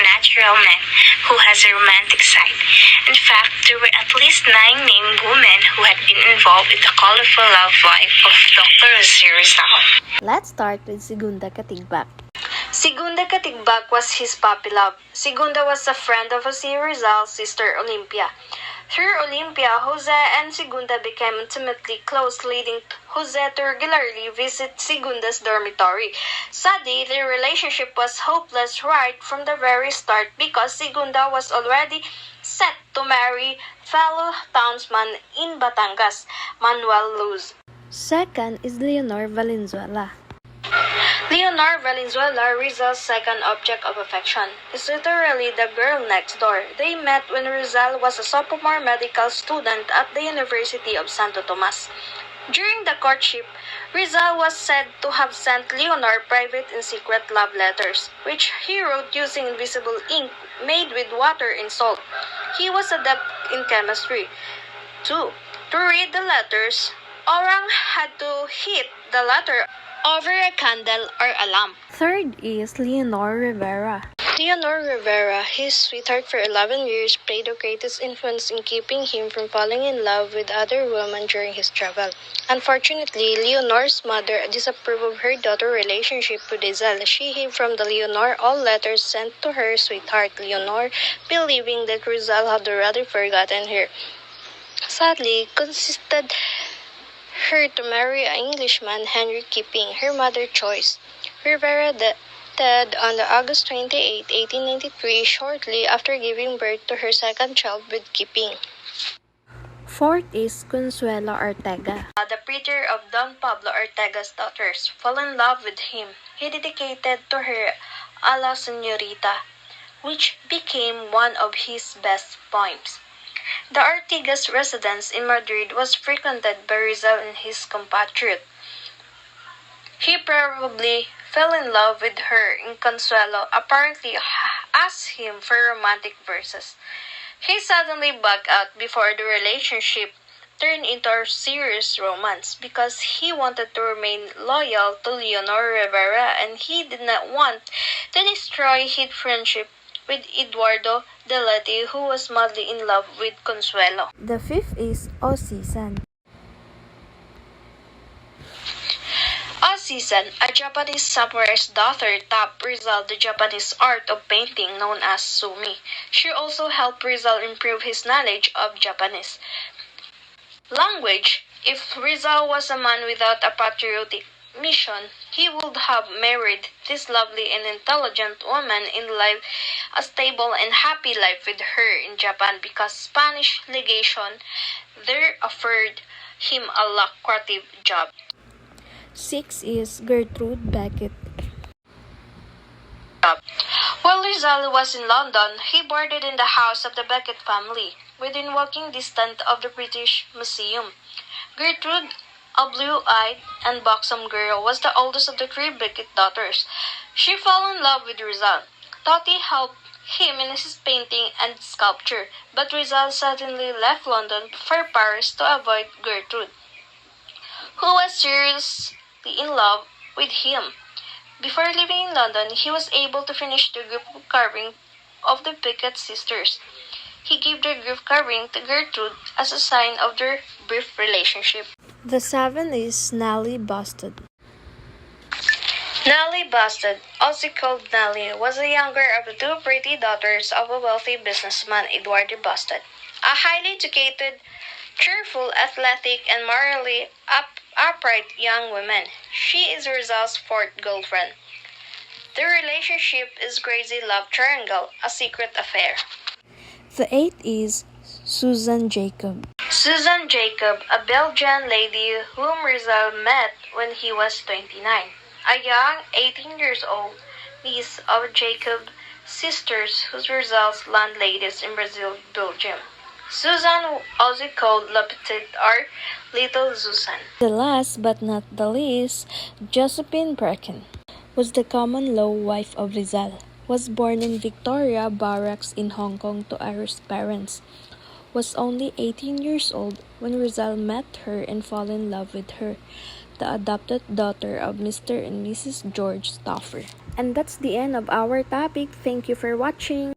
natural man who has a romantic side. In fact, there were at least 9 named women who had been involved with the colorful love life of Dr. Rizal. Let's start with Segunda Katigbak. Segunda Katigbak was his puppy love. Segunda was a friend of Jose Rizal's sister Olympia. Through Olympia, Jose and Segunda became intimately close, leading Jose to regularly visit Segunda's dormitory. Sadly, their relationship was hopeless right from the very start because Segunda was already set to marry fellow townsman in Batangas, Manuel Luz. Second is Leonor Valenzuela. Leonor Valenzuela, Rizal's second object of affection, is literally the girl next door. They met when Rizal was a sophomore medical student at the University of Santo Tomas. During the courtship, Rizal was said to have sent Leonor private and secret love letters, which he wrote using invisible ink made with water and salt. He was adept in chemistry. 2. To read the letters, Orang had to hit the letter over a candle or a lamp. Third is Leonor Rivera. Leonor Rivera, his sweetheart for 11 years, played the greatest influence in keeping him from falling in love with other women during his travel. Unfortunately, Leonor's mother disapproved of her daughter's relationship with Rizal. She hid from the Leonor all letters sent to her sweetheart Leonor, believing that Rizal had already forgotten her. Sadly, consisted her to marry an Englishman, Henry Kipping, her mother's choice. Rivera died on August 28, 1893, shortly after giving birth to her second child with Kipping. Fourth is Consuelo Ortega. The preacher of Don Pablo Ortega's daughters fell in love with him. He dedicated to her A la Señorita, which became one of his best poems. The Ortega's residence in Madrid was frequented by Rizal and his compatriot. He probably fell in love with her, and Consuelo apparently asked him for romantic verses. He suddenly backed out before the relationship turned into a serious romance because he wanted to remain loyal to Leonor Rivera and he did not want to destroy his friendship with Eduardo Delete, who was madly in love with Consuelo. The fifth is Osisan. Osisan, a Japanese samurai's daughter, taught Rizal the Japanese art of painting known as sumi. She also helped Rizal improve his knowledge of Japanese language. If Rizal was a man without a patriotic mission, he would have married this lovely and intelligent woman and lived a stable and happy life with her in Japan because Spanish legation there offered him a lucrative job. 6 is Gertrude Beckett. While Rizal was in London, he boarded in the house of the Beckett family, within walking distance of the British Museum. Gertrude, a blue-eyed and buxom girl, was the oldest of the 3 Beckett daughters. She fell in love with Rizal. Toti helped him in his painting and sculpture, but Rizal suddenly left London for Paris to avoid Gertrude, who was seriously in love with him. Before leaving in London, he was able to finish the group carving of the Beckett sisters. He gave the group carving to Gertrude as a sign of their brief relationship. The 7th is Nellie Busted. Nellie Busted, also called Nellie, was the younger of the 2 pretty daughters of a wealthy businessman, Eduardo Busted. A highly educated, cheerful, athletic, and morally upright young woman. She is Rizal's 4th girlfriend. Their relationship is crazy love triangle, a secret affair. The 8th is Susan Jacob. Susan Jacob, a Belgian lady whom Rizal met when he was 29. A young 18 years old niece of Jacob's sisters whose Rizal's landladies in Brazil, Belgium. Susan, also called La Petite or Little Susan. The last but not the least, Josephine Bracken, was the common law wife of Rizal. Was born in Victoria Barracks in Hong Kong to Irish parents. Was only 18 years old when Rizal met her and fell in love with her, the adopted daughter of Mr. and Mrs. George Stauffer. And that's the end of our topic. Thank you for watching.